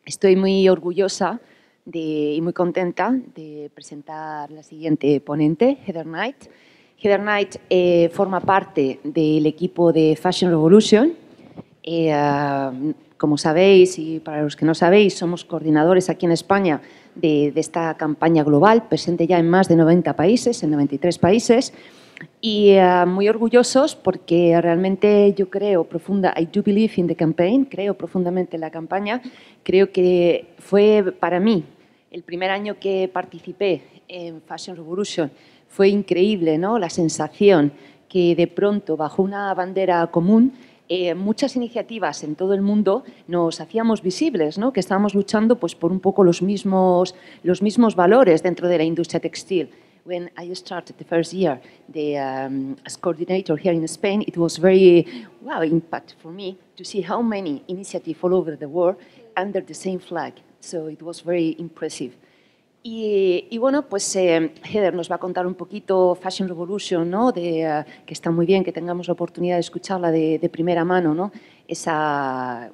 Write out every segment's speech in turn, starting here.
Estoy muy orgullosa y muy contenta de presentar la siguiente ponente, Heather Knight. Heather Knight forma parte del equipo de Fashion Revolution. Como sabéis, y para los que no sabéis, somos coordinadores aquí en España de esta campaña global, presente ya en más de 90 países, en 93 países, y muy orgullosos porque realmente yo creo I do believe in the campaign, creo profundamente en la campaña. Creo que fue para mí el primer año que participé en Fashion Revolution. Fue increíble, ¿no? La sensación que de pronto, bajo una bandera común, muchas iniciativas en todo el mundo nos hacíamos visibles, ¿no? Que estábamos luchando pues, por un poco los mismos valores dentro de la industria textil. When I started the first year as coordinator here in Spain, it was very, impact for me to see how many initiatives all over the world under the same flag. So it was very impressive. Y bueno, pues Heather nos va a contar un poquito Fashion Revolution, ¿no? Que está muy bien que tengamos la oportunidad de escucharla de primera mano, ¿no? La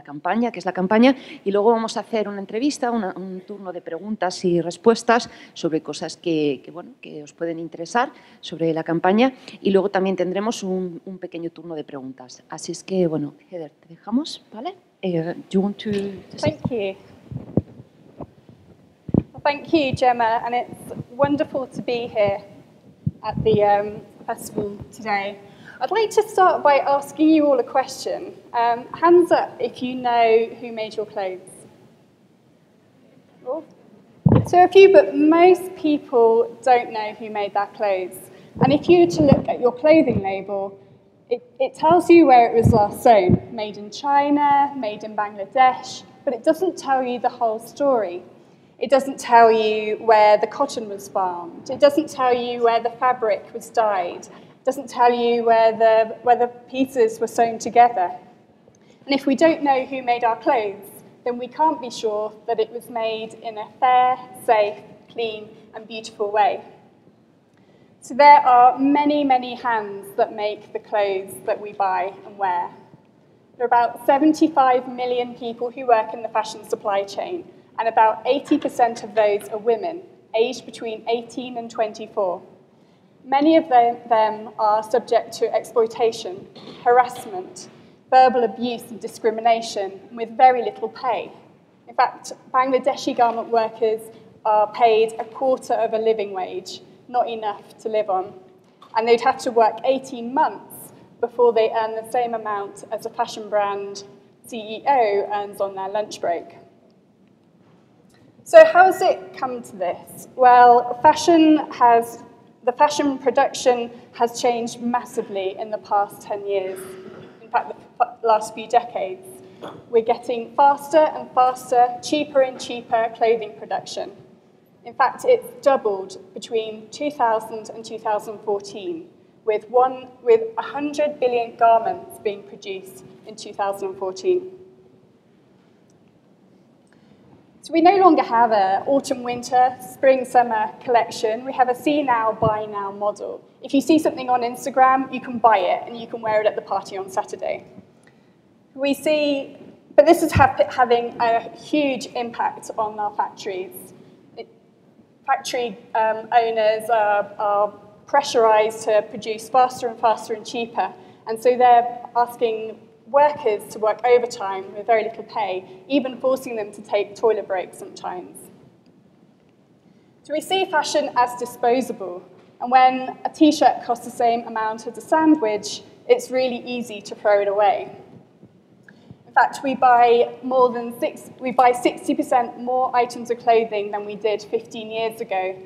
campaña, que es la campaña, y luego vamos a hacer una entrevista, un turno de preguntas y respuestas sobre cosas que os pueden interesar sobre la campaña, y luego también tendremos un pequeño turno de preguntas. Así es que, bueno, Heather, te dejamos, ¿vale? Do you want to Thank you. Thank you, Gemma, and it's wonderful to be here at the festival today. I'd like to start by asking you all a question. Hands up if you know who made your clothes. Oh. So a few, but most people don't know who made their clothes. And if you were to look at your clothing label, it tells you where it was last sewn, made in China, made in Bangladesh, but it doesn't tell you the whole story. It doesn't tell you where the cotton was farmed. It doesn't tell you where the fabric was dyed. It doesn't tell you where the pieces were sewn together. And if we don't know who made our clothes, then we can't be sure that it was made in a fair, safe, clean, and beautiful way. So there are many, many hands that make the clothes that we buy and wear. There are about 75 million people who work in the fashion supply chain, and about 80% of those are women, aged between 18 and 24. Many of them are subject to exploitation, harassment, verbal abuse and discrimination, with very little pay. In fact, Bangladeshi garment workers are paid a quarter of a living wage, not enough to live on. And they'd have to work 18 months before they earn the same amount as a fashion brand CEO earns on their lunch break. So how has it come to this? Well, the fashion production has changed massively in the past 10 years. In fact, the last few decades. We're getting faster and faster, cheaper and cheaper clothing production. In fact, it's doubled between 2000 and 2014, with 100 billion garments being produced in 2014. So we no longer have an autumn-winter, spring-summer collection. We have a see now, buy now model. If you see something on Instagram, you can buy it and you can wear it at the party on Saturday. But this is having a huge impact on our factories. Factory owners are pressurized to produce faster and faster and cheaper, and so they're asking workers to work overtime with very little pay, even forcing them to take toilet breaks sometimes. So we see fashion as disposable, and when a t-shirt costs the same amount as a sandwich, it's really easy to throw it away. In fact, we buy 60% more items of clothing than we did 15 years ago,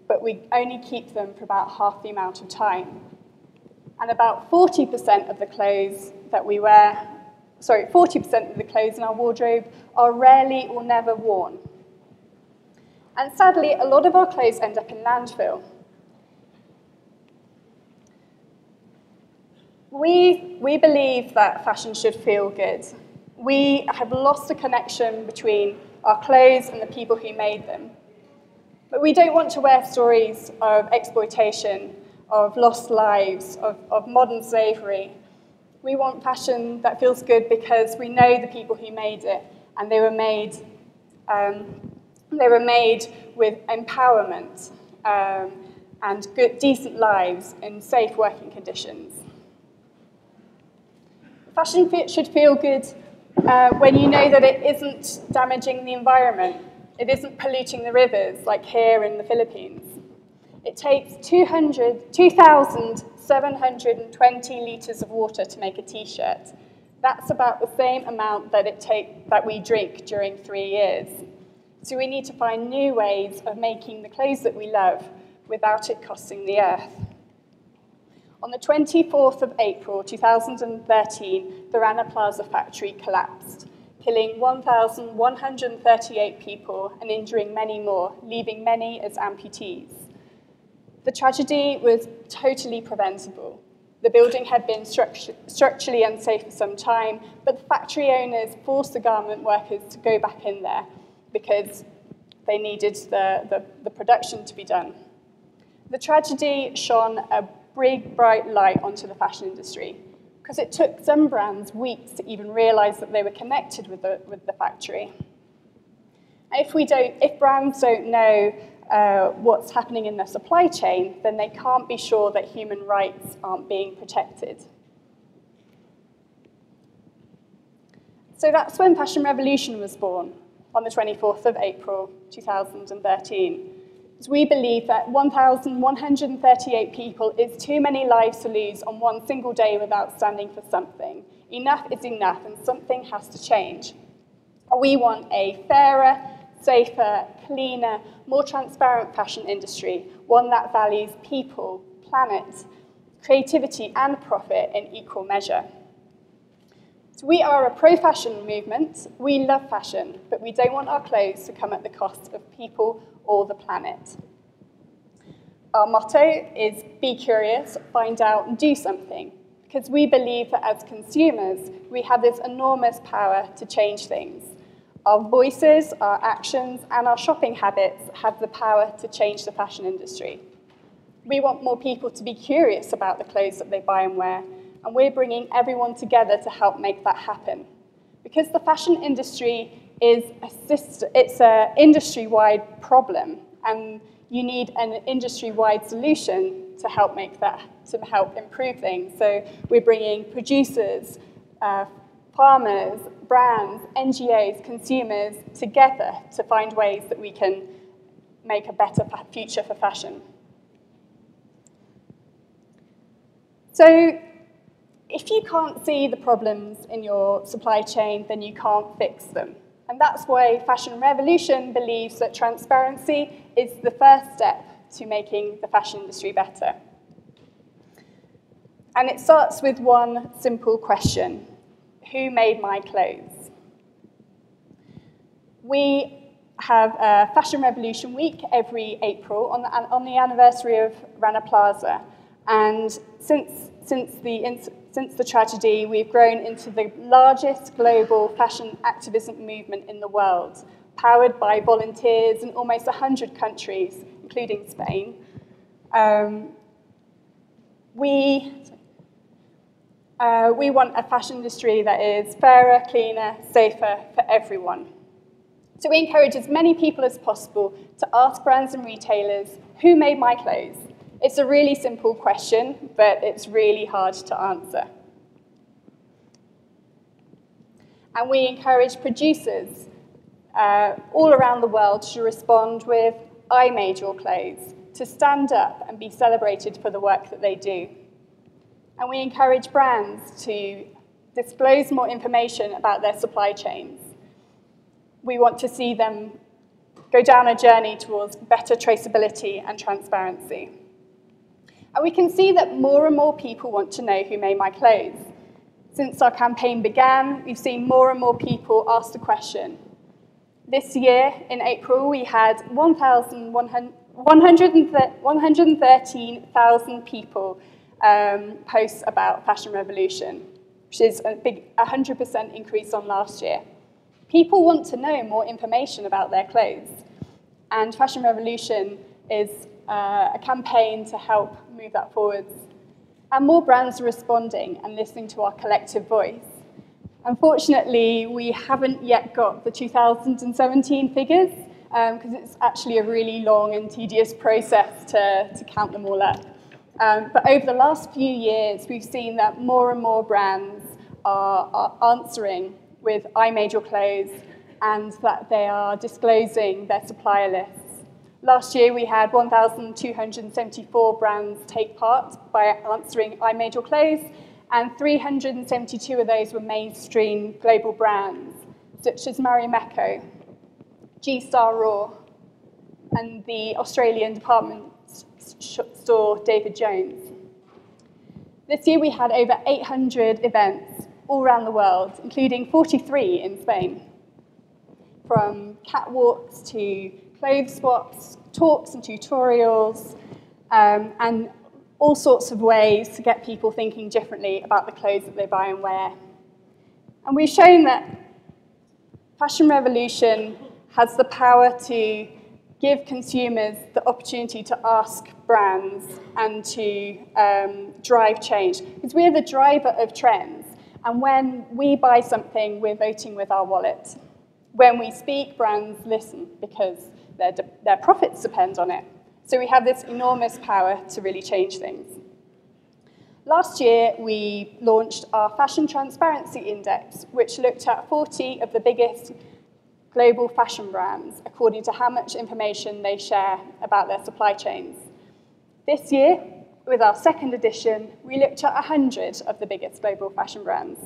but we only keep them for about half the amount of time. And about 40% of the clothes that we wear, 40% of the clothes in our wardrobe are rarely or never worn. And sadly, a lot of our clothes end up in landfill. We believe that fashion should feel good. We have lost the connection between our clothes and the people who made them. But we don't want to wear stories of exploitation, of lost lives, of modern slavery. We want fashion that feels good because we know the people who made it, and they were made with empowerment and good, decent lives in safe working conditions. Fashion should feel good when you know that it isn't damaging the environment. It isn't polluting the rivers, like here in the Philippines. It takes 2,720 litres of water to make a t-shirt. That's about the same amount that we drink during 3 years. So we need to find new ways of making the clothes that we love without it costing the earth. On the 24th of April 2013, the Rana Plaza factory collapsed, killing 1,138 people and injuring many more, leaving many as amputees. The tragedy was totally preventable. The building had been structurally unsafe for some time, but the factory owners forced the garment workers to go back in there because they needed the production to be done. The tragedy shone a big, bright light onto the fashion industry because it took some brands weeks to even realize that they were connected with the factory. And if brands don't know what's happening in their supply chain, then they can't be sure that human rights aren't being protected. So that's when Fashion Revolution was born, on the 24th of April 2013. We believe that 1,138 people is too many lives to lose on one single day without standing for something. Enough is enough, and something has to change. We want a fairer, safer, cleaner, more transparent fashion industry, one that values people, planet, creativity, and profit in equal measure. So we are a pro-fashion movement. We love fashion, but we don't want our clothes to come at the cost of people or the planet. Our motto is be curious, find out, and do something, because we believe that as consumers, we have this enormous power to change things. Our voices, our actions, and our shopping habits have the power to change the fashion industry. We want more people to be curious about the clothes that they buy and wear, and we're bringing everyone together to help make that happen. Because the fashion industry is an industry-wide problem, and you need an industry-wide solution to help improve things. So we're bringing producers, farmers, brands, NGOs, consumers together to find ways that we can make a better future for fashion. So if you can't see the problems in your supply chain, then you can't fix them. And that's why Fashion Revolution believes that transparency is the first step to making the fashion industry better. And it starts with one simple question: who made my clothes? We have a Fashion Revolution Week every April on the anniversary of Rana Plaza. And since the tragedy, we've grown into the largest global fashion activism movement in the world, powered by volunteers in almost 100 countries, including Spain. We want a fashion industry that is fairer, cleaner, safer for everyone. So we encourage as many people as possible to ask brands and retailers, who made my clothes? It's a really simple question, but it's really hard to answer. And we encourage producers all around the world to respond with, I made your clothes, to stand up and be celebrated for the work that they do. And we encourage brands to disclose more information about their supply chains. We want to see them go down a journey towards better traceability and transparency. And we can see that more and more people want to know who made my clothes. Since our campaign began, we've seen more and more people ask the question. This year, in April, we had 113,000 people post about Fashion Revolution, which is a big 100% increase on last year. People want to know more information about their clothes, and Fashion Revolution is a campaign to help move that forwards. And more brands are responding and listening to our collective voice. Unfortunately, we haven't yet got the 2017 figures because it's actually a really long and tedious process to count them all up. But over the last few years, we've seen that more and more brands are answering with I made your clothes and that they are disclosing their supplier lists. Last year, we had 1,274 brands take part by answering I made your clothes, and 372 of those were mainstream global brands, such as Marimekko, G-Star Raw, and the Australian department store David Jones. This year we had over 800 events all around the world, including 43 in Spain. From catwalks to clothes swaps, talks and tutorials, and all sorts of ways to get people thinking differently about the clothes that they buy and wear. And we've shown that fashion revolution has the power to give consumers the opportunity to ask brands and to drive change. Because we're the driver of trends. And when we buy something, we're voting with our wallet. When we speak, brands listen because their profits depend on it. So we have this enormous power to really change things. Last year, we launched our Fashion Transparency Index, which looked at 40 of the biggest global fashion brands according to how much information they share about their supply chains. This year, with our second edition, we looked at 100 of the biggest global fashion brands,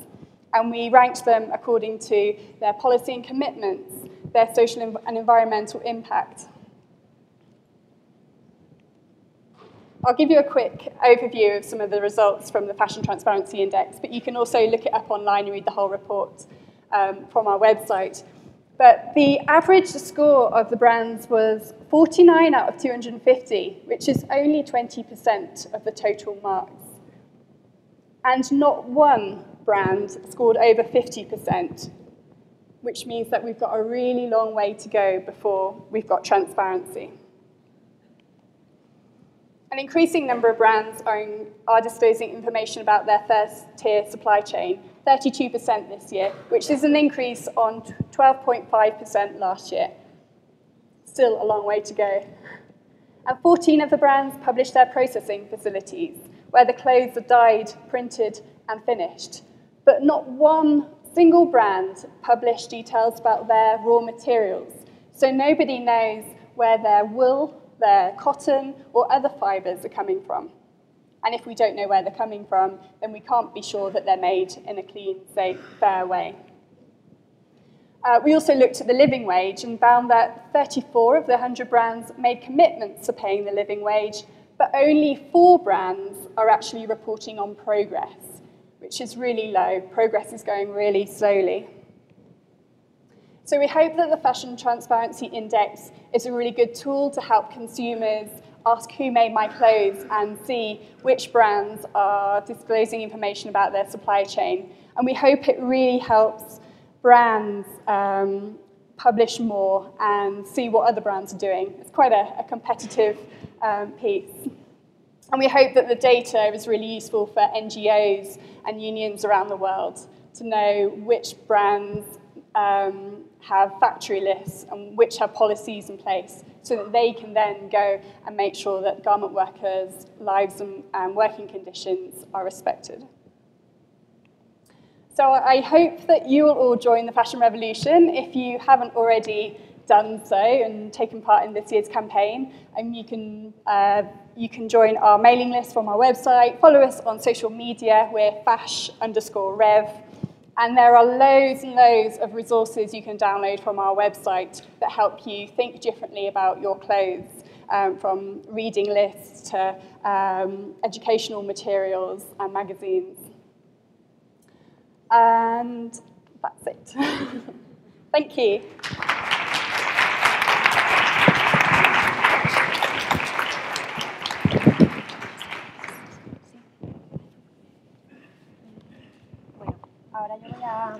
and we ranked them according to their policy and commitments, their social and environmental impact. I'll give you a quick overview of some of the results from the Fashion Transparency Index, but you can also look it up online and read the whole report from our website. But the average score of the brands was 49 out of 250, which is only 20% of the total marks. And not one brand scored over 50%, which means that we've got a really long way to go before we've got transparency. An increasing number of brands are disclosing information about their first-tier supply chain, 32% this year, which is an increase on 12.5% last year. Still a long way to go. And 14 of the brands publish their processing facilities, where the clothes are dyed, printed, and finished. But not one single brand published details about their raw materials, so nobody knows where their wool, their cotton, or other fibres are coming from. And if we don't know where they're coming from, then we can't be sure that they're made in a clean, safe, fair way. We also looked at the living wage and found that 34 of the 100 brands made commitments to paying the living wage, but only 4 brands are actually reporting on progress, which is really low. Progress is going really slowly. So we hope that the Fashion Transparency Index is a really good tool to help consumers ask who made my clothes and see which brands are disclosing information about their supply chain. And we hope it really helps brands publish more and see what other brands are doing. It's quite a competitive piece. And we hope that the data is really useful for NGOs and unions around the world to know which brands have factory lists and which have policies in place so that they can then go and make sure that garment workers' lives and working conditions are respected. So I hope that you will all join the fashion revolution if you haven't already done so and taken part in this year's campaign. And you can join our mailing list from our website, follow us on social media, we're fash_rev. And there are loads and loads of resources you can download from our website that help you think differently about your clothes, from reading lists to educational materials and magazines. And that's it. Thank you. Ahora yo voy a...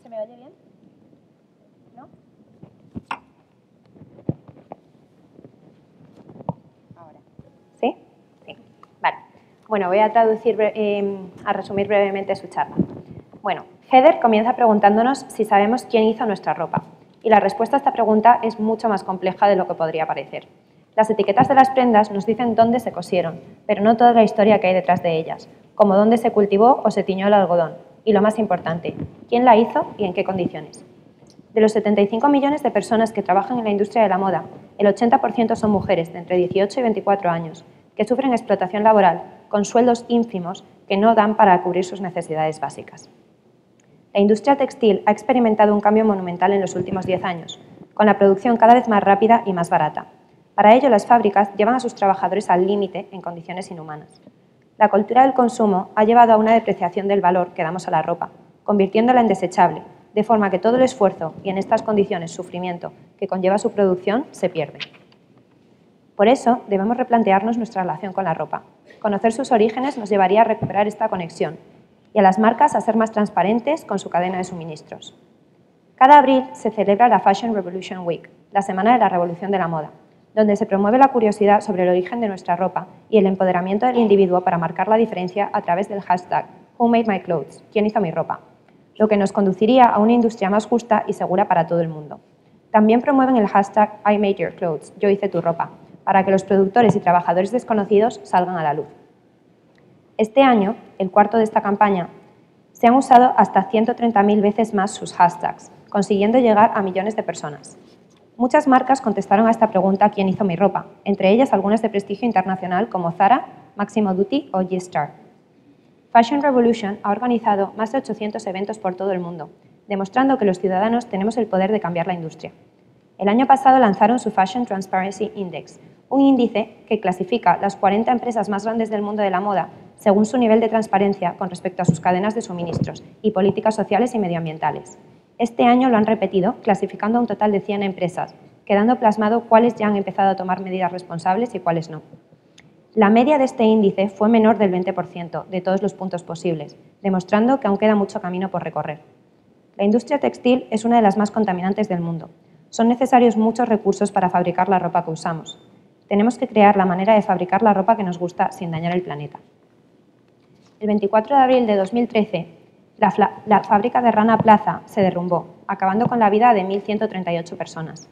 ¿Se me oye bien? ¿No? Ahora. ¿Sí? Sí. Vale. Bueno, voy a resumir brevemente su charla. Bueno, Heather comienza preguntándonos si sabemos quién hizo nuestra ropa. Y la respuesta a esta pregunta es mucho más compleja de lo que podría parecer. Las etiquetas de las prendas nos dicen dónde se cosieron, pero no toda la historia que hay detrás de ellas, como dónde se cultivó o se tiñó el algodón. Y lo más importante, quién la hizo y en qué condiciones. De los 75 millones de personas que trabajan en la industria de la moda, el 80% son mujeres de entre 18 y 24 años, que sufren explotación laboral con sueldos ínfimos que no dan para cubrir sus necesidades básicas. La industria textil ha experimentado un cambio monumental en los últimos 10 años, con la producción cada vez más rápida y más barata. Para ello, las fábricas llevan a sus trabajadores al límite en condiciones inhumanas. La cultura del consumo ha llevado a una depreciación del valor que damos a la ropa, convirtiéndola en desechable, de forma que todo el esfuerzo y en estas condiciones sufrimiento que conlleva su producción se pierde. Por eso, debemos replantearnos nuestra relación con la ropa. Conocer sus orígenes nos llevaría a recuperar esta conexión y a las marcas a ser más transparentes con su cadena de suministros. Cada abril se celebra la Fashion Revolution Week, la Semana de la Revolución de la Moda, donde se promueve la curiosidad sobre el origen de nuestra ropa y el empoderamiento del individuo para marcar la diferencia a través del hashtag Who Made My Clothes? ¿Quién hizo mi ropa? Lo que nos conduciría a una industria más justa y segura para todo el mundo. También promueven el hashtag I Made Your Clothes, yo hice tu ropa, para que los productores y trabajadores desconocidos salgan a la luz. Este año, el cuarto de esta campaña, se han usado hasta 130.000 veces más sus hashtags, consiguiendo llegar a millones de personas. Muchas marcas contestaron a esta pregunta ¿quién hizo mi ropa?, entre ellas algunas de prestigio internacional como Zara, Massimo Dutti o G-Star. Fashion Revolution ha organizado más de 800 eventos por todo el mundo, demostrando que los ciudadanos tenemos el poder de cambiar la industria. El año pasado lanzaron su Fashion Transparency Index, un índice que clasifica las 40 empresas más grandes del mundo de la moda según su nivel de transparencia con respecto a sus cadenas de suministros y políticas sociales y medioambientales. Este año lo han repetido, clasificando a un total de 100 empresas, quedando plasmado cuáles ya han empezado a tomar medidas responsables y cuáles no. La media de este índice fue menor del 20% de todos los puntos posibles, demostrando que aún queda mucho camino por recorrer. La industria textil es una de las más contaminantes del mundo. Son necesarios muchos recursos para fabricar la ropa que usamos. Tenemos que crear la manera de fabricar la ropa que nos gusta sin dañar el planeta. El 24 de abril de 2013, la fábrica de Rana Plaza se derrumbó, acabando con la vida de 1.138 personas.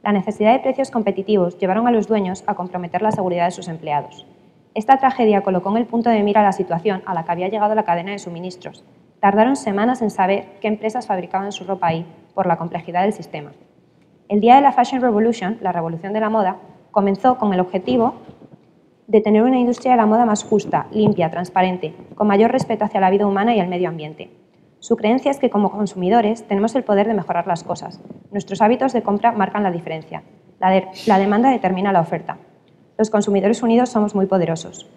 La necesidad de precios competitivos llevaron a los dueños a comprometer la seguridad de sus empleados. Esta tragedia colocó en el punto de mira la situación a la que había llegado la cadena de suministros. Tardaron semanas en saber qué empresas fabricaban su ropa ahí, por la complejidad del sistema. El día de la Fashion Revolution, la revolución de la moda, comenzó con el objetivo de tener una industria de la moda más justa, limpia, transparente, con mayor respeto hacia la vida humana y el medio ambiente. Su creencia es que como consumidores tenemos el poder de mejorar las cosas. Nuestros hábitos de compra marcan la diferencia. La demanda determina la oferta. Los consumidores unidos somos muy poderosos.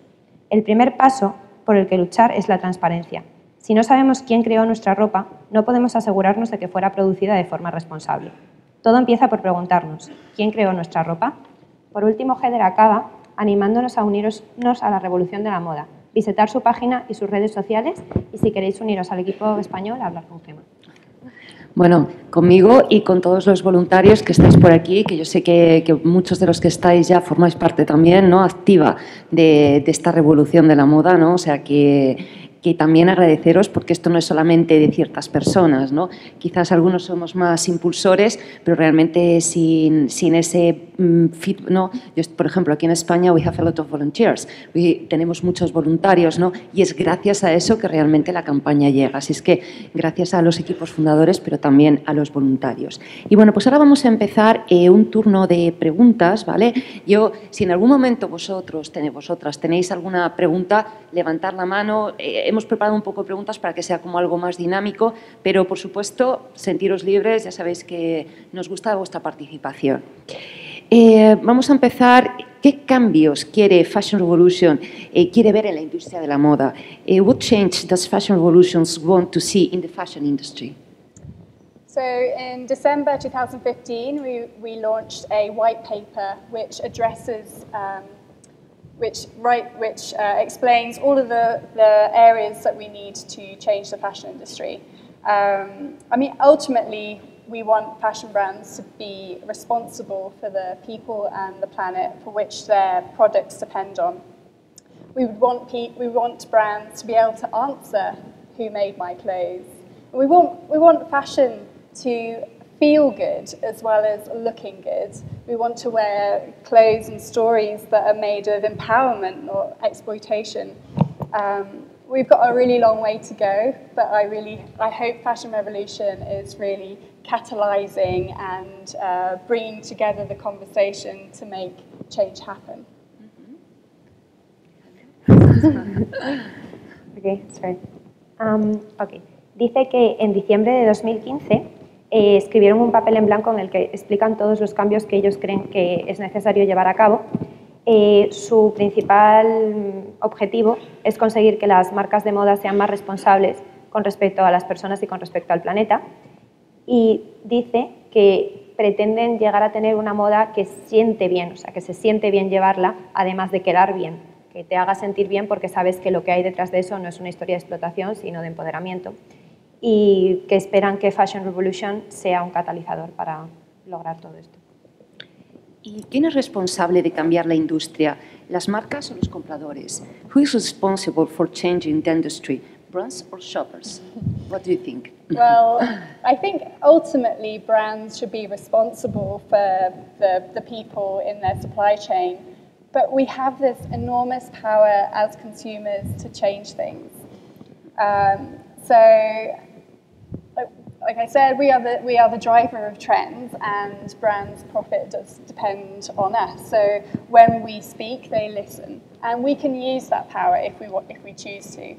El primer paso por el que luchar es la transparencia. Si no sabemos quién creó nuestra ropa, no podemos asegurarnos de que fuera producida de forma responsable. Todo empieza por preguntarnos, ¿quién creó nuestra ropa? Por último, Heather acaba animándonos a unirnos a la revolución de la moda, visitar su página y sus redes sociales y si queréis uniros al equipo español, a hablar con Gemma. Bueno, conmigo y con todos los voluntarios que estáis por aquí, que yo sé que muchos de los que estáis ya formáis parte también, ¿no?, activa de esta revolución de la moda, ¿no? O sea que también agradeceros porque esto no es solamente de ciertas personas, ¿no? Quizás algunos somos más impulsores, pero realmente sin ese ¿no? Yo, por ejemplo, aquí en España we have a lot of volunteers, tenemos muchos voluntarios, ¿no? Y es gracias a eso que realmente la campaña llega. Así es que gracias a los equipos fundadores, pero también a los voluntarios. Y bueno, pues ahora vamos a empezar un turno de preguntas, ¿vale? Yo, si en algún momento vosotras tenéis alguna pregunta, levantar la mano. Hemos preparado un poco de preguntas para que sea como algo más dinámico, pero por supuesto, sentiros libres, ya sabéis que nos gusta vuestra participación. Vamos a empezar. ¿Qué cambios quiere Fashion Revolution, quiere ver en la industria de la moda? What change does Fashion Revolution want to see in the fashion industry? So in December 2015, we launched a white paper which addresses which explains all of the areas that we need to change the fashion industry. I mean, ultimately, we want fashion brands to be responsible for the people and the planet for which their products depend on. We want brands to be able to answer who made my clothes. We want fashion to feel good as well as looking good. We want to wear clothes and stories that are made of empowerment or exploitation. We've got a really long way to go, but I hope Fashion Revolution is really catalysing and bringing together the conversation to make change happen. Okay, sorry. Okay. Dice que en diciembre de 2015 escribieron un papel en blanco en el que explican todos los cambios que ellos creen que es necesario llevar a cabo. Su principal objetivo es conseguir que las marcas de moda sean más responsables con respecto a las personas y con respecto al planeta. Y dice que pretenden llegar a tener una moda que siente bien, o sea, que se siente bien llevarla, además de quedar bien, que te haga sentir bien porque sabes que lo que hay detrás de eso no es una historia de explotación, sino de empoderamiento. Y que esperan que Fashion Revolution sea un catalizador para lograr todo esto. ¿Y quién es responsable de cambiar la industria? ¿Las marcas o los compradores? Who is responsible for changing the industry? Brands or shoppers? What do you think? Well, I think ultimately brands should be responsible for the people in their supply chain, but we have this enormous power as consumers to change things. Like I said, we are the driver of trends, and brands' profit does depend on us. So when we speak, they listen, and we can use that power if we choose to.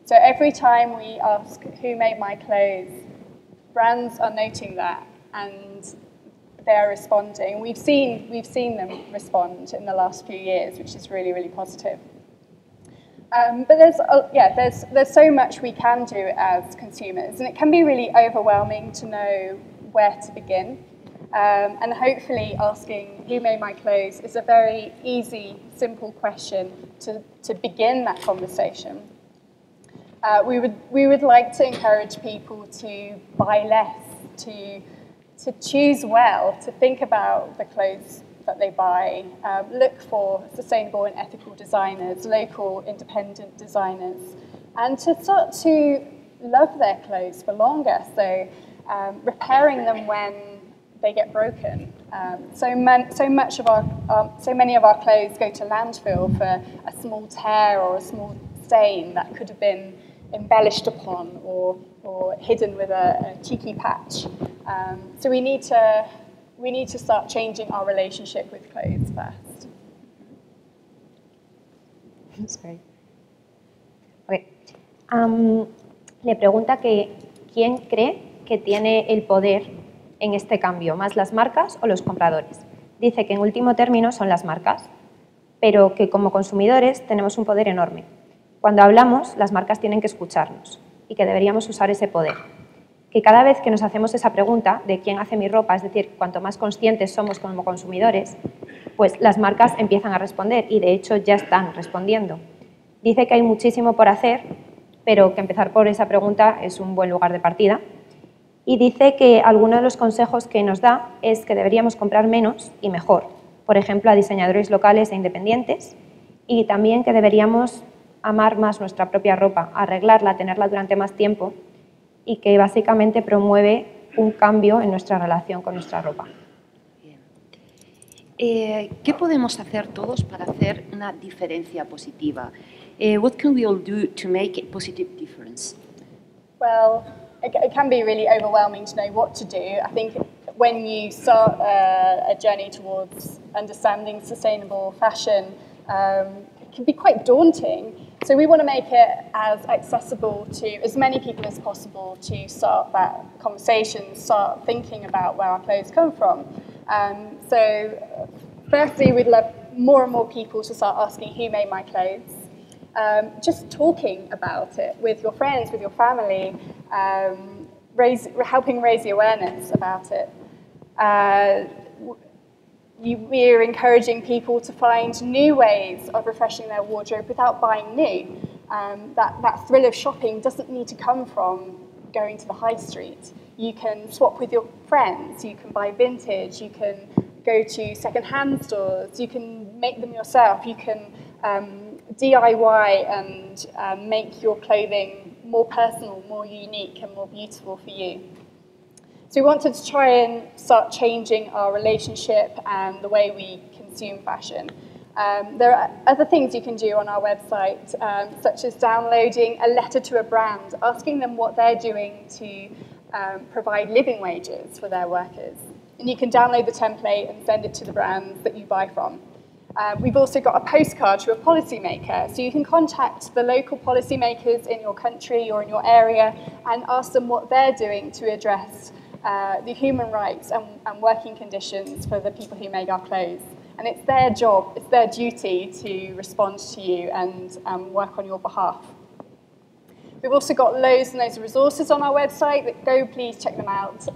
So every time we ask who made my clothes, brands are noting that, and they are responding. We've seen them respond in the last few years, which is really, really positive. But there's so much we can do as consumers, and it can be really overwhelming to know where to begin. And hopefully asking who made my clothes is a very easy, simple question to begin that conversation. We would like to encourage people to buy less, to choose well, to think about the clothes that they buy, look for sustainable and ethical designers, local independent designers, and to start to love their clothes for longer, so repairing them when they get broken. So many of our clothes go to landfill for a small tear or a small stain that could have been embellished upon or hidden with a cheeky patch. So we need to start changing our relationship with clothes first. Sorry. Okay. Le pregunta que quién cree que tiene el poder en este cambio, más las marcas o los compradores. Dice que en último término son las marcas, pero que como consumidores tenemos un poder enorme. Cuando hablamos, las marcas tienen que escucharnos y que deberíamos usar ese poder. Que cada vez que nos hacemos esa pregunta de quién hace mi ropa, es decir, cuanto más conscientes somos como consumidores, pues las marcas empiezan a responder y de hecho ya están respondiendo. Dice que hay muchísimo por hacer, pero que empezar por esa pregunta es un buen lugar de partida. Y dice que alguno de los consejos que nos da es que deberíamos comprar menos y mejor, por ejemplo, a diseñadores locales e independientes, y también que deberíamos amar más nuestra propia ropa, arreglarla, tenerla durante más tiempo, y que básicamente promueve un cambio en nuestra relación con nuestra ropa. Bien. ¿Qué podemos hacer todos para hacer una diferencia positiva? What can we all do to make a positive difference? Well, it can be really overwhelming to know what to do. I think when you start a journey towards understanding sustainable fashion, it can be quite daunting. So we want to make it as accessible to as many people as possible to start that conversation, start thinking about where our clothes come from. So firstly, we'd love more and more people to start asking who made my clothes. Just talking about it with your friends, with your family, helping raise the awareness about it. We're encouraging people to find new ways of refreshing their wardrobe without buying new. That thrill of shopping doesn't need to come from going to the high street. You can swap with your friends, you can buy vintage, you can go to second-hand stores, you can make them yourself, you can DIY and make your clothing more personal, more unique and more beautiful for you. So we wanted to try and start changing our relationship and the way we consume fashion. There are other things you can do on our website, such as downloading a letter to a brand, asking them what they're doing to provide living wages for their workers. And you can download the template and send it to the brands that you buy from. We've also got a postcard to a policymaker, so you can contact the local policymakers in your country or in your area and ask them what they're doing to address the human rights and working conditions for the people who make our clothes. And it's their job, it's their duty to respond to you and work on your behalf. We've also got loads and loads of resources on our website. Go please check them out.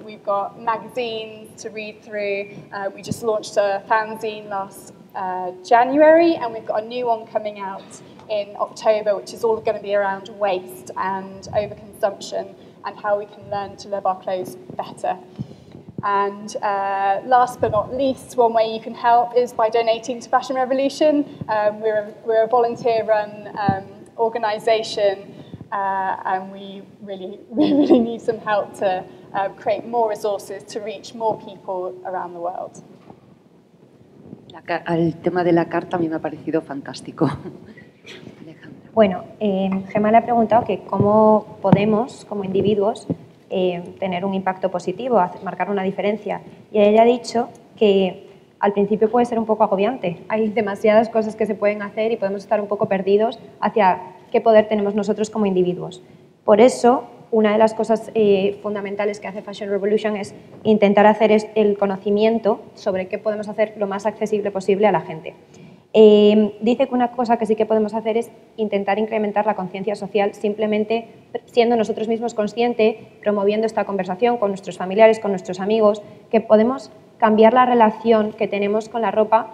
We've got magazines to read through. We just launched a fanzine last January, and we've got a new one coming out in October, which is all going to be around waste and overconsumption and how we can learn to love our clothes better. And last but not least, one way you can help is by donating to Fashion Revolution. We're a volunteer-run organisation, and we really need some help to create more resources to reach more people around the world. El tema de la carta a mí me ha parecido fantástico. Bueno, Gemma le ha preguntado que cómo podemos, como individuos, tener un impacto positivo, marcar una diferencia. Y ella ha dicho que al principio puede ser un poco agobiante. Hay demasiadas cosas que se pueden hacer y podemos estar un poco perdidos hacia qué poder tenemos nosotros como individuos. Por eso, una de las cosas fundamentales que hace Fashion Revolution es intentar hacer el conocimiento sobre qué podemos hacer lo más accesible posible a la gente. Dice que una cosa que sí que podemos hacer es intentar incrementar la conciencia social, simplemente siendo nosotros mismos conscientes, promoviendo esta conversación con nuestros familiares, con nuestros amigos, que podemos cambiar la relación que tenemos con la ropa,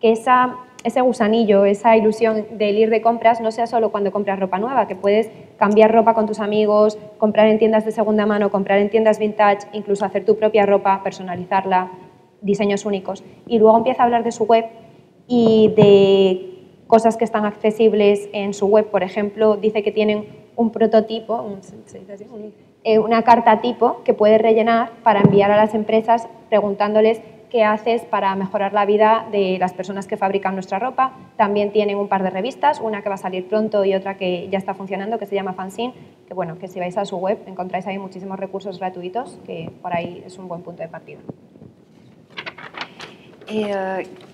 que ese gusanillo, esa ilusión del ir de compras no sea solo cuando compras ropa nueva, que puedes cambiar ropa con tus amigos, comprar en tiendas de segunda mano, comprar en tiendas vintage, incluso hacer tu propia ropa, personalizarla, diseños únicos. Y luego empieza a hablar de su web y de cosas que están accesibles en su web. Por ejemplo, dice que tienen un prototipo, una carta tipo que puedes rellenar para enviar a las empresas preguntándoles qué haces para mejorar la vida de las personas que fabrican nuestra ropa. También tienen un par de revistas, una que va a salir pronto y otra que ya está funcionando, que se llama Fanzine, que bueno, que si vais a su web encontráis ahí muchísimos recursos gratuitos, que por ahí es un buen punto de partida.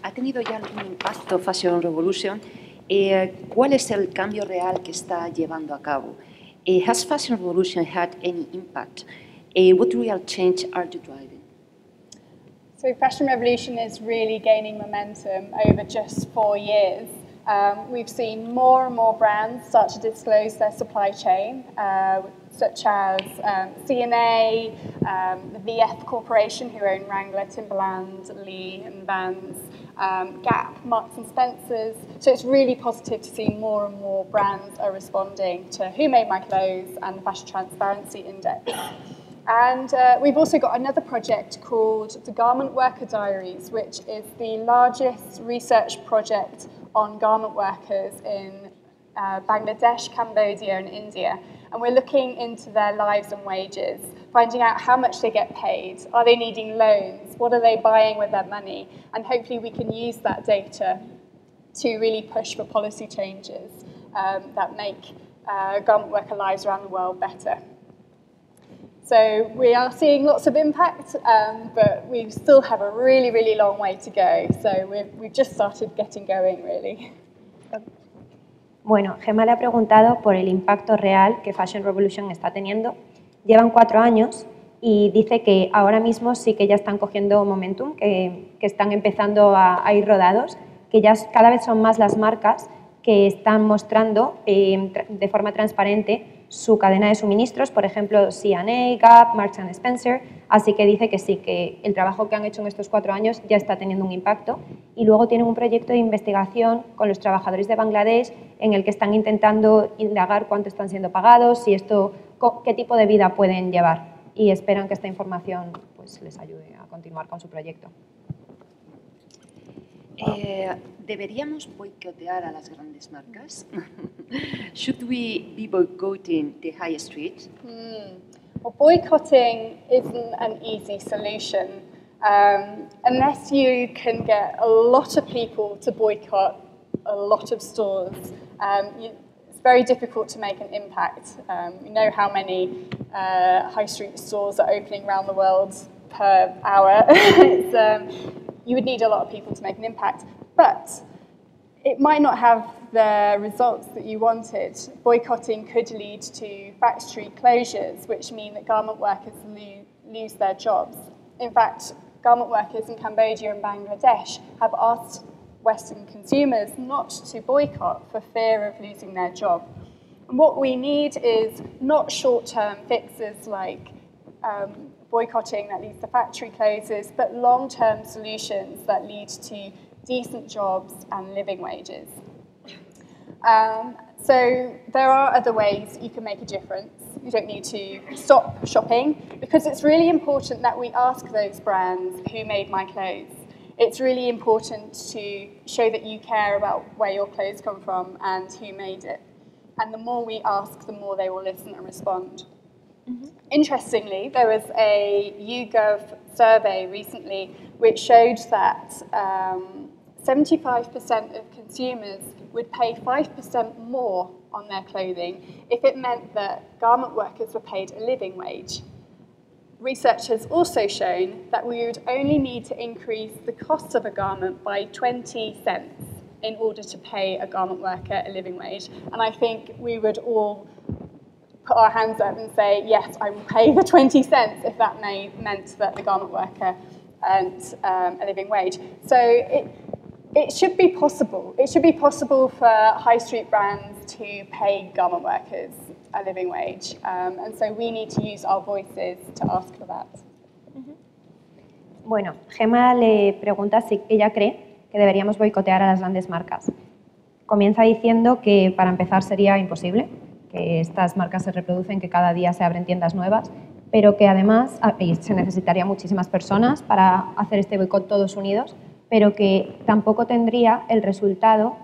¿Ha tenido ya algún impacto Fashion Revolution? ¿Cuál es el cambio real que está llevando a cabo? Has Fashion Revolution had any impact? What real change are you driving? So Fashion Revolution is really gaining momentum over just 4 years. We've seen more and more brands start to disclose their supply chain, such as C&A, the VF Corporation, who own Wrangler, Timberland, Lee and Vans, Gap, Marks and Spencer's. So it's really positive to see more and more brands are responding to Who Made My Clothes and the Fashion Transparency Index. And we've also got another project called the Garment Worker Diaries, which is the largest research project on garment workers in Bangladesh, Cambodia and India. And we're looking into their lives and wages, finding out how much they get paid, are they needing loans, what are they buying with their money, and hopefully we can use that data to really push for policy changes that make garment worker lives around the world better. So we are seeing lots of impact, but we still have a really long way to go. So we've just started getting going, really. Bueno, Gemma le ha preguntado por el impacto real que Fashion Revolution está teniendo. Llevan 4 años y dice que ahora mismo sí que ya están cogiendo momentum, que están empezando a ir rodados, que ya cada vez son más las marcas que están mostrando de forma transparente su cadena de suministros, por ejemplo, C&A, Gap, Marks and Spencer, así que dice que sí, que el trabajo que han hecho en estos 4 años ya está teniendo un impacto. Y luego tienen un proyecto de investigación con los trabajadores de Bangladesh en el que están intentando indagar cuánto están siendo pagados, qué tipo de vida pueden llevar, y esperan que esta información pues, les ayude a continuar con su proyecto. ¿Deberíamos boicotear a las grandes marcas? Should we be boycotting the high street? Well, boycotting isn't an easy solution. Unless you can get a lot of people to boycott a lot of stores, it's very difficult to make an impact. You know how many high street stores are opening around the world per hour. You would need a lot of people to make an impact. But it might not have the results that you wanted. Boycotting could lead to factory closures, which mean that garment workers lose their jobs. In fact, garment workers in Cambodia and Bangladesh have asked Western consumers not to boycott for fear of losing their job. And what we need is not short-term fixes like boycotting that leads to factory closures, but long-term solutions that lead to decent jobs and living wages. So there are other ways you can make a difference. You don't need to stop shopping, because it's really important that we ask those brands who made my clothes. It's really important to show that you care about where your clothes come from and who made it. And the more we ask, the more they will listen and respond. Interestingly, there was a YouGov survey recently which showed that 75% of consumers would pay 5% more on their clothing if it meant that garment workers were paid a living wage. Research has also shown that we would only need to increase the cost of a garment by 20 cents in order to pay a garment worker a living wage. And I think we would all put our hands up and say, yes, I will pay the 20 cents if that meant that the garment worker earned a living wage. So it should be possible. It should be possible for high street brands to pay garment workers a living wage. And so we need to use our voices to ask for that. Bueno, Gemma le pregunta si ella cree que deberíamos boicotear a las grandes marcas. Comienza diciendo que para empezar sería imposible, que estas marcas se reproducen, que cada día se abren tiendas nuevas, pero que además se necesitaría muchísimas personas para hacer este boicot todos unidos, pero que tampoco tendría el resultado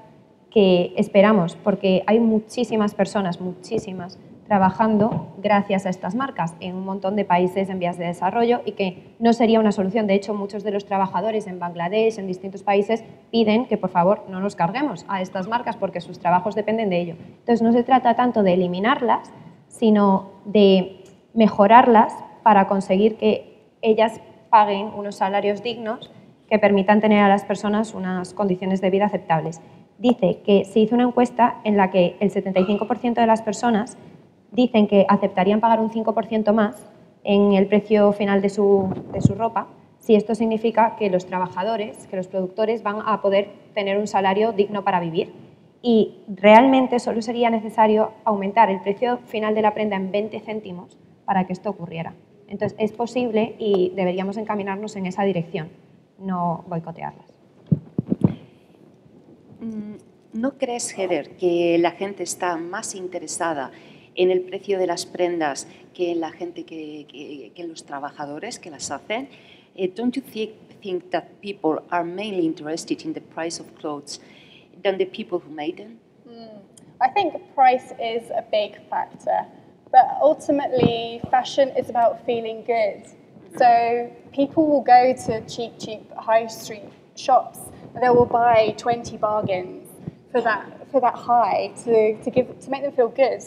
que esperamos, porque hay muchísimas personas, muchísimas, trabajando gracias a estas marcas en un montón de países en vías de desarrollo, y que no sería una solución. De hecho, muchos de los trabajadores en Bangladesh, en distintos países, piden que por favor no nos carguemos a estas marcas porque sus trabajos dependen de ello. Entonces no se trata tanto de eliminarlas, sino de mejorarlas para conseguir que ellas paguen unos salarios dignos que permitan tener a las personas unas condiciones de vida aceptables. Dice que se hizo una encuesta en la que el 75% de las personas dicen que aceptarían pagar un 5% más en el precio final de su ropa, si esto significa que los trabajadores, que los productores van a poder tener un salario digno para vivir. Y realmente solo sería necesario aumentar el precio final de la prenda en 20 céntimos para que esto ocurriera. Entonces es posible y deberíamos encaminarnos en esa dirección, no boicotearlas. ¿No crees, Heather, que la gente está más interesada en el precio de las prendas que en la gente que en los trabajadores que las hacen? Don't you think that people are mainly interested in the price of clothes than the people who made them? I think price is a big factor, but ultimately fashion is about feeling good. So people will go to cheap high street shops and they will buy 20 bargains for that high to make them feel good.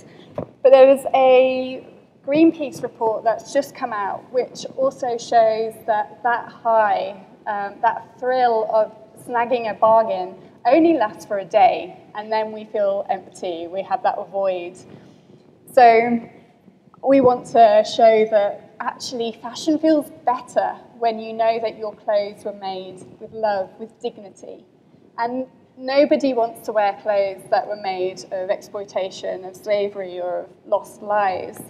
But there was a Greenpeace report that's just come out which also shows that high, that thrill of snagging a bargain only lasts for a day, and then we feel empty, we have that void. So we want to show that actually fashion feels better when you know that your clothes were made with love, with dignity. And nobody wants to wear clothes that were made of exploitation, of slavery, or of lost lives.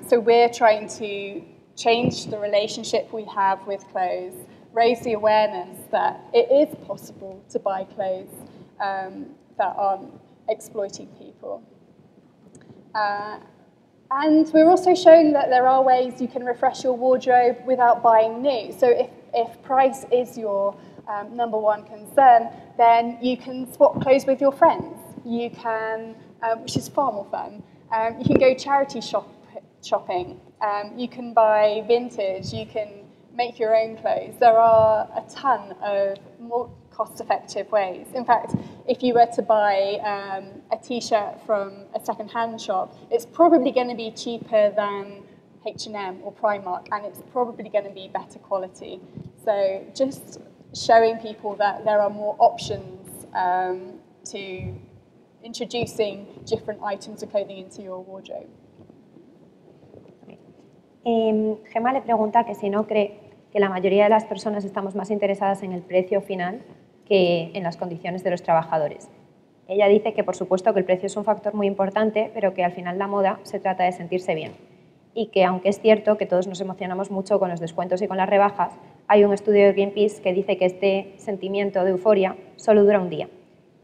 So we're trying to change the relationship we have with clothes, raise the awareness that it is possible to buy clothes that aren't exploiting people. And we're also showing that there are ways you can refresh your wardrobe without buying new. So if price is your number one concern, then you can swap clothes with your friends. You can, which is far more fun. You can go charity shopping. You can buy vintage. You can make your own clothes. There are a ton of more cost-effective ways. In fact, if you were to buy a t-shirt from a second-hand shop, it's probably going to be cheaper than H&M or Primark, and it's probably going to be better quality. So just showing people that there are more options to introducing different items of clothing into your wardrobe. Gemma le pregunta que si no cree que la mayoría de las personas estamos más interesadas en el precio final que en las condiciones de los trabajadores. Ella dice que por supuesto que el precio es un factor muy importante, pero que al final la moda se trata de sentirse bien. Y que aunque es cierto que todos nos emocionamos mucho con los descuentos y con las rebajas, hay un estudio de Greenpeace que dice que este sentimiento de euforia solo dura un día.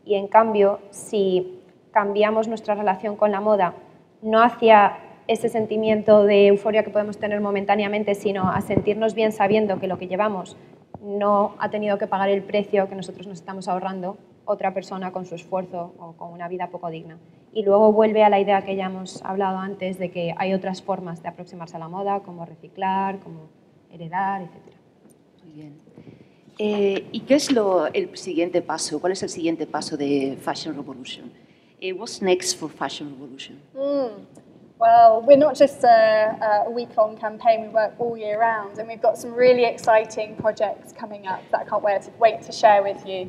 Y en cambio, si cambiamos nuestra relación con la moda, no hacia ese sentimiento de euforia que podemos tener momentáneamente, sino a sentirnos bien sabiendo que lo que llevamos no ha tenido que pagar el precio que nosotros nos estamos ahorrando otra persona con su esfuerzo o con una vida poco digna. Y luego vuelve a la idea que ya hemos hablado antes de que hay otras formas de aproximarse a la moda, como reciclar, como heredar, etc. Muy bien. ¿Y qué es el siguiente paso? ¿Cuál es el siguiente paso de Fashion Revolution? What's next for Fashion Revolution? Well, we're not just a week-long campaign, we work all year round, and we've got some really exciting projects coming up that I can't wait to share with you.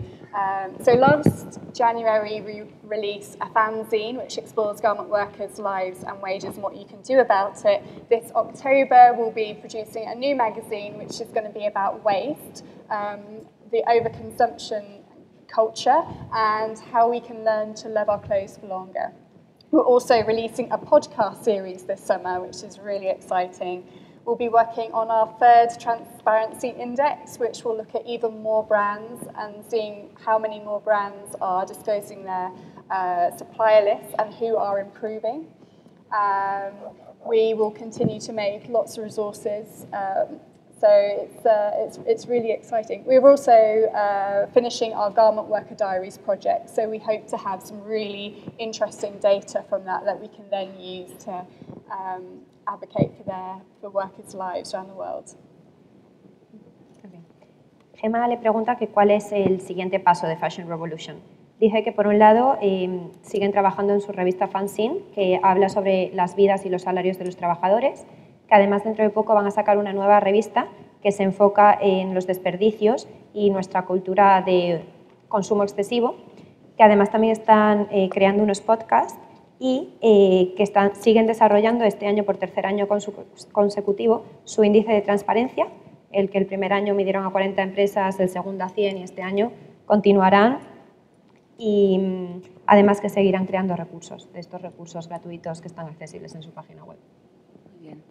So last January we released a fanzine which explores garment workers' lives and wages and what you can do about it. This October we'll be producing a new magazine which is going to be about waste, the overconsumption culture, and how we can learn to love our clothes for longer. We're also releasing a podcast series this summer, which is really exciting. We'll be working on our third transparency index, which will look at even more brands and seeing how many more brands are disclosing their supplier lists and who are improving. We will continue to make lots of resources. So it's really exciting. We're also finishing our Garment Worker Diaries project, so we hope to have some really interesting data from that we can then use to advocate for workers' lives around the world. Gemma le pregunta que cuál es el siguiente paso de Fashion Revolution. Dice que por un lado siguen trabajando en su revista Fanzine, que habla sobre las vidas y los salarios de los trabajadores, que además dentro de poco van a sacar una nueva revista que se enfoca en los desperdicios y nuestra cultura de consumo excesivo, que además también están creando unos podcasts y que siguen desarrollando este año por tercer año consecutivo su índice de transparencia, el que el primer año midieron a 40 empresas, el segundo a 100 y este año continuarán, y además que seguirán creando recursos, de estos recursos gratuitos que están accesibles en su página web. Muy bien.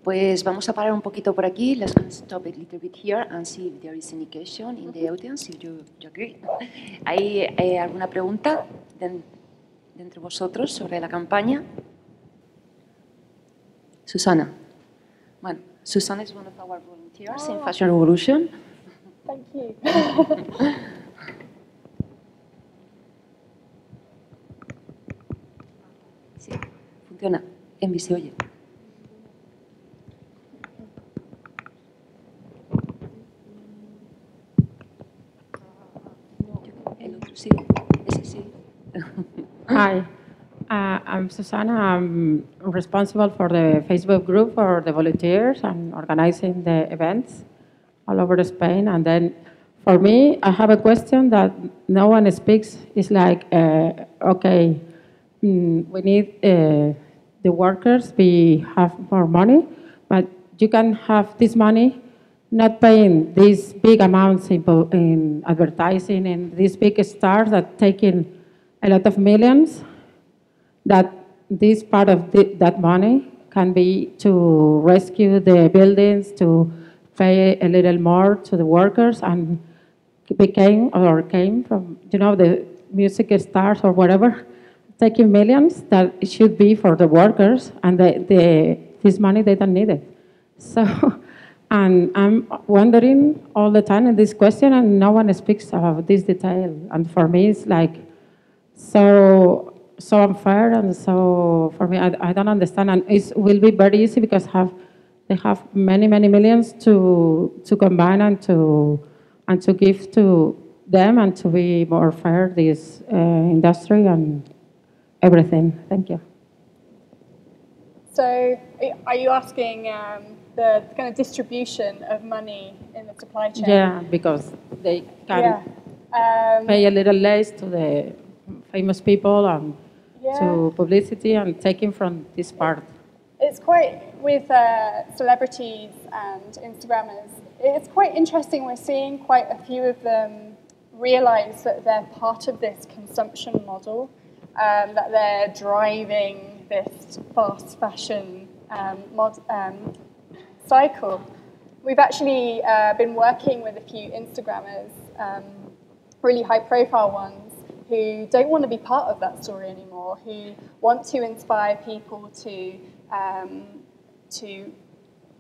Pues vamos a parar un poquito por aquí. Let's stop a little bit here and see if there is any question in the audience, if you agree. ¿Hay alguna pregunta de entre vosotros sobre la campaña? Susana. Bueno, Susana is one of our volunteers in Fashion Revolution. Thank you. Sí, funciona. Envi se oye. El otro sí, ese sí. Hi, I'm Susana. I'm responsible for the Facebook group for the volunteers and organizing the events all over Spain. And then for me, I have a question that no one speaks. It's like, okay, we need the workers, we have more money, but you can have this money not paying these big amounts in advertising and these big stars that taking a lot of millions, that this part of that money can be to rescue the buildings, to pay a little more to the workers, and came from, you know, the music stars or whatever, taking millions that it should be for the workers, and this money, they don't need it. So And I'm wondering all the time in this question, and no one speaks about this detail. And for me, it's like so unfair, and so for me, I don't understand. And it will be very easy because they have many millions to combine and to give to them and to be more fair this industry and everything. Thank you. So, are you asking the kind of distribution of money in the supply chain? Yeah, because they can pay a little less to the famous people and to publicity and taking from this part. It's quite, with celebrities and Instagrammers, it's quite interesting. We're seeing quite a few of them realize that they're part of this consumption model, that they're driving this fast fashion cycle. We've actually been working with a few Instagrammers, really high-profile ones, who don't want to be part of that story anymore, who want to inspire people to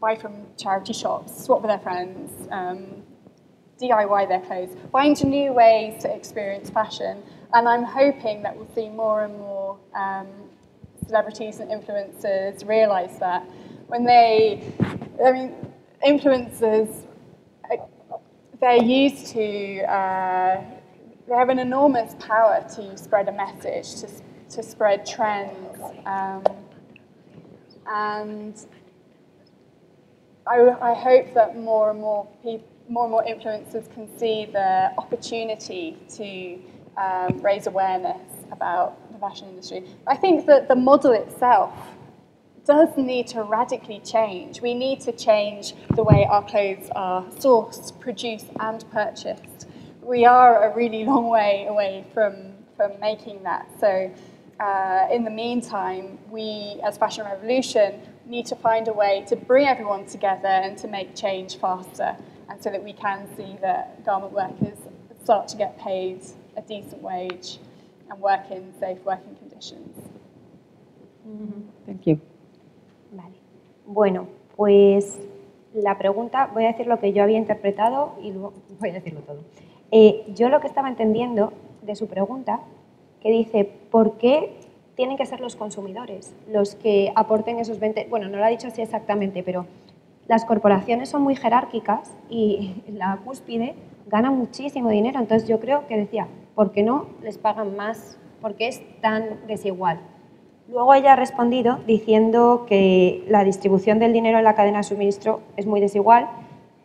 buy from charity shops, swap with their friends, DIY their clothes, find new ways to experience fashion. And I'm hoping that we'll see more and more celebrities and influencers realize that. When influencers, they're used to, they have an enormous power to spread a message, to spread trends. And I hope that more and more influencers can see the opportunity to raise awareness about the fashion industry. I think that the model itself does need to radically change. We need to change the way our clothes are sourced, produced, and purchased. We are a really long way away from making that. So in the meantime, we, as Fashion Revolution, need to find a way to bring everyone together and to make change faster, and so that we can see that garment workers start to get paid a decent wage and work in safe working conditions. Thank you. Vale. Bueno, pues la pregunta, voy a decir lo que yo había interpretado y luego voy a decirlo todo. Yo lo que estaba entendiendo de su pregunta, que dice, ¿por qué tienen que ser los consumidores los que aporten esos 20? Bueno, no lo ha dicho así exactamente, pero las corporaciones son muy jerárquicas y la cúspide gana muchísimo dinero. Entonces yo creo que decía, ¿por qué no les pagan más? ¿Por qué es tan desigual? Luego ella ha respondido diciendo que la distribución del dinero en la cadena de suministro es muy desigual,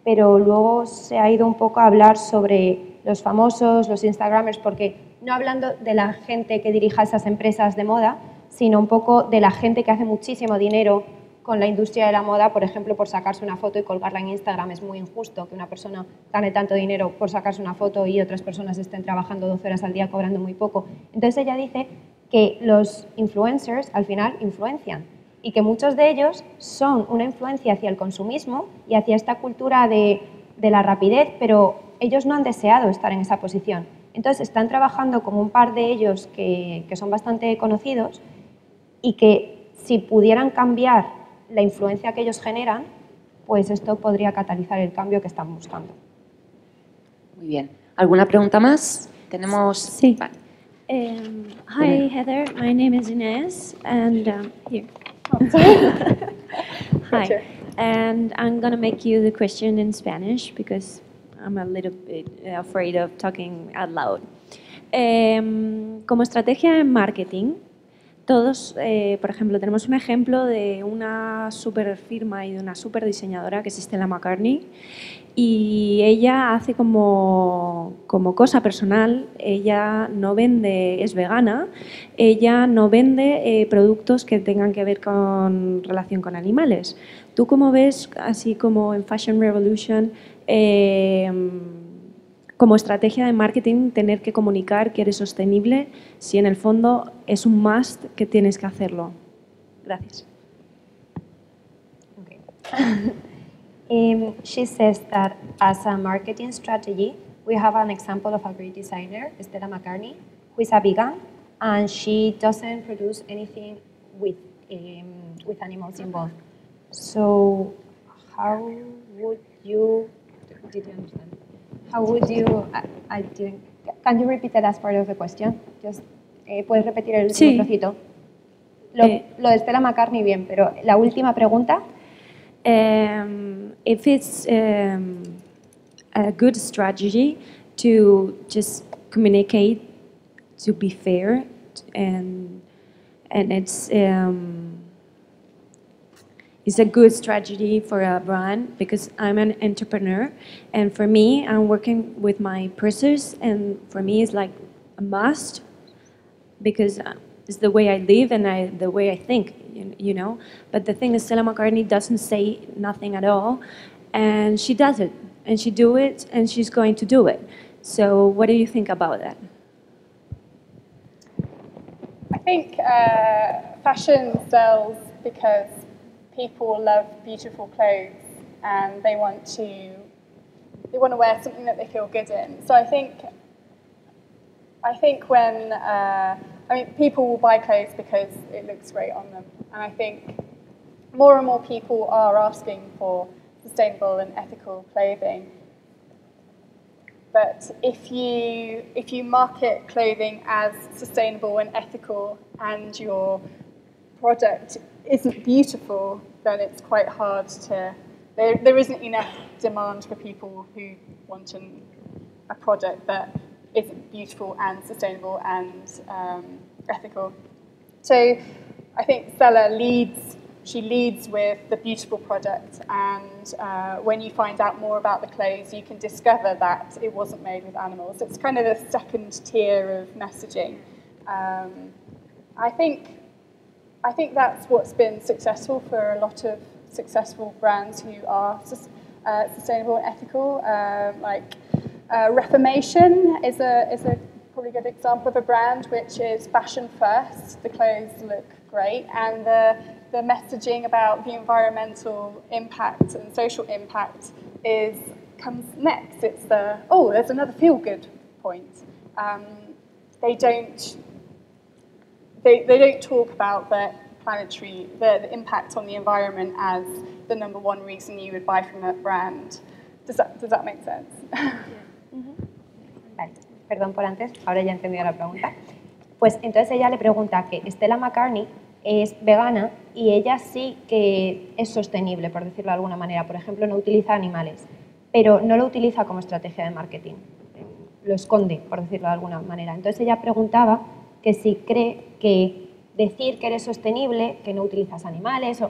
pero luego se ha ido un poco a hablar sobre los famosos, los Instagramers, porque no hablando de la gente que dirija esas empresas de moda, sino un poco de la gente que hace muchísimo dinero con la industria de la moda, por ejemplo, por sacarse una foto y colgarla en Instagram. Es muy injusto que una persona gane tanto dinero por sacarse una foto y otras personas estén trabajando 12 horas al día cobrando muy poco. Entonces ella dice que los influencers al final influencian y que muchos de ellos son una influencia hacia el consumismo y hacia esta cultura de la rapidez, pero ellos no han deseado estar en esa posición. Entonces están trabajando con un par de ellos que son bastante conocidos y que si pudieran cambiar la influencia que ellos generan, pues esto podría catalizar el cambio que están buscando. Muy bien. ¿Alguna pregunta más? Tenemos... Sí. Vale. Hi, Heather. My name is Inez, and here. Hi. And I'm going to make you the question in Spanish because I'm a little bit afraid of talking out loud. Como estrategia en marketing, todos, por ejemplo, tenemos un ejemplo de una super firma y de una super diseñadora que es Stella McCartney, y ella hace como cosa personal, ella no vende, es vegana, ella no vende productos que tengan que ver con relación con animales. ¿Tú cómo ves, así como en Fashion Revolution, como estrategia de marketing, tener que comunicar que eres sostenible si en el fondo es un must que tienes que hacerlo? Gracias. Okay. She says that as a marketing strategy, we have an example of a great designer, Stella McCartney, who is a vegan, and she doesn't produce anything with animals involved. So how would you, did you understand? How would you, I didn't, can you repeat the last part of the question? Just, ¿puedes repetir el último trocito? Lo de Stella McCartney bien, pero la última pregunta. If it's a good strategy to just communicate, to be fair, and it's a good strategy for a brand because I'm an entrepreneur, and for me, I'm working with my purses, and for me, it's like a must because it's the way I live and the way I think, you know. But the thing is, Stella McCartney doesn't say nothing at all, and she does it, and she do it, and she's going to do it. So, what do you think about that? I think fashion sells because people love beautiful clothes and they want to wear something that they feel good in. So I think when people will buy clothes because it looks great on them, and I think more and more people are asking for sustainable and ethical clothing. But if you market clothing as sustainable and ethical and your product isn't beautiful, then it's quite hard to. There isn't enough demand for people who want a product that isn't beautiful and sustainable and ethical. So I think Stella leads with the beautiful product, and when you find out more about the clothes, you can discover that it wasn't made with animals. It's kind of the second tier of messaging. I think that's what's been successful for a lot of successful brands who are sustainable and ethical. Reformation is a probably good example of a brand which is fashion first. The clothes look great, and the messaging about the environmental impact and social impact comes next. It's there's another feel-good point. They don't talk about the impact on the environment as the number one reason you would buy from that brand. Does that make sense? Vale, perdón por antes, ahora ya he entendido la pregunta. Pues entonces ella le pregunta que Stella McCartney es vegana y ella sí que es sostenible, por decirlo de alguna manera. Por ejemplo, no utiliza animales, pero no lo utiliza como estrategia de marketing. Lo esconde, por decirlo de alguna manera. Entonces ella preguntaba que si cree que decir que eres sostenible, que no utilizas animales,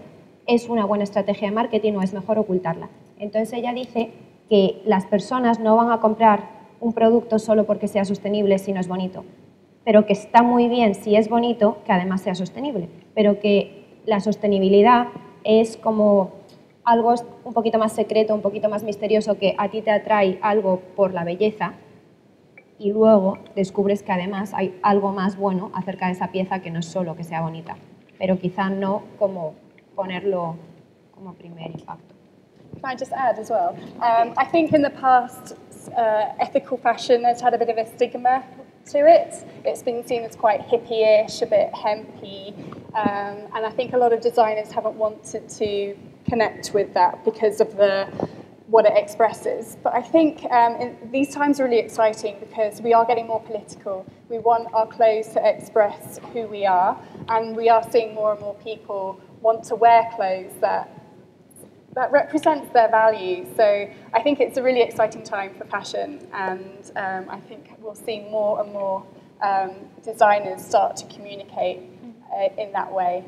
es una buena estrategia de marketing o es mejor ocultarla. Entonces ella dice que las personas no van a comprar un producto solo porque sea sostenible si no es bonito, pero que está muy bien si es bonito que además sea sostenible, pero que la sostenibilidad es como algo un poquito más secreto, un poquito más misterioso, que a ti te atrae algo por la belleza y luego descubres que además hay algo más bueno acerca de esa pieza que no es solo que sea bonita, pero quizá no como ponerlo como primer impacto. Can I just add as well? I think in the past, ethical fashion has had a bit of a stigma to it. It's been seen as quite hippie-ish, a bit hempy, and I think a lot of designers haven't wanted to connect with that because of what it expresses. But I think these times are really exciting because we are getting more political. We want our clothes to express who we are, and we are seeing more and more people want to wear clothes that represents their values. So I think it's a really exciting time for fashion, and I think we'll see more and more designers start to communicate in that way.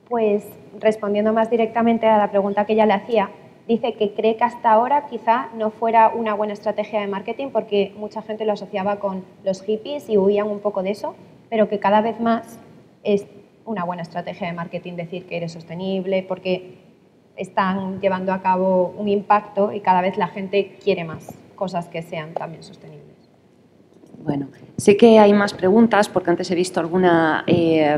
Pues respondiendo más directamente a la pregunta que ella le hacía, dice que cree que hasta ahora quizá no fuera una buena estrategia de marketing porque mucha gente lo asociaba con los hippies y huían un poco de eso, pero que cada vez más es una buena estrategia de marketing decir que eres sostenible porque están llevando a cabo un impacto y cada vez la gente quiere más cosas que sean también sostenibles. Bueno, sé que hay más preguntas porque antes he visto alguna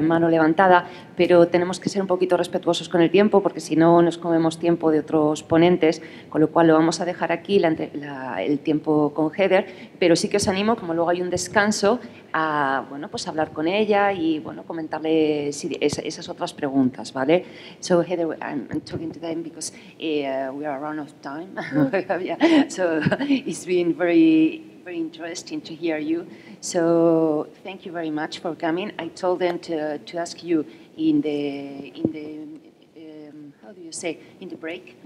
mano levantada, pero tenemos que ser un poquito respetuosos con el tiempo porque si no nos comemos tiempo de otros ponentes, con lo cual lo vamos a dejar aquí el tiempo con Heather, pero sí que os animo, como luego hay un descanso, a bueno, pues hablar con ella y bueno, comentarle esas otras preguntas, ¿vale? So Heather, I'm talking to them because we are run out of time. Yeah. So it's been very interesting to hear you. So thank you very much for coming. I told them to ask you in the how do you say, in the break,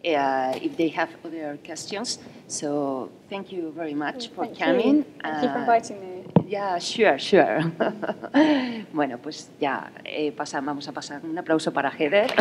if they have other questions. So thank you very much for coming. Thank you for inviting me. Yeah, sure. Bueno, pues ya vamos a pasar un aplauso para Heather.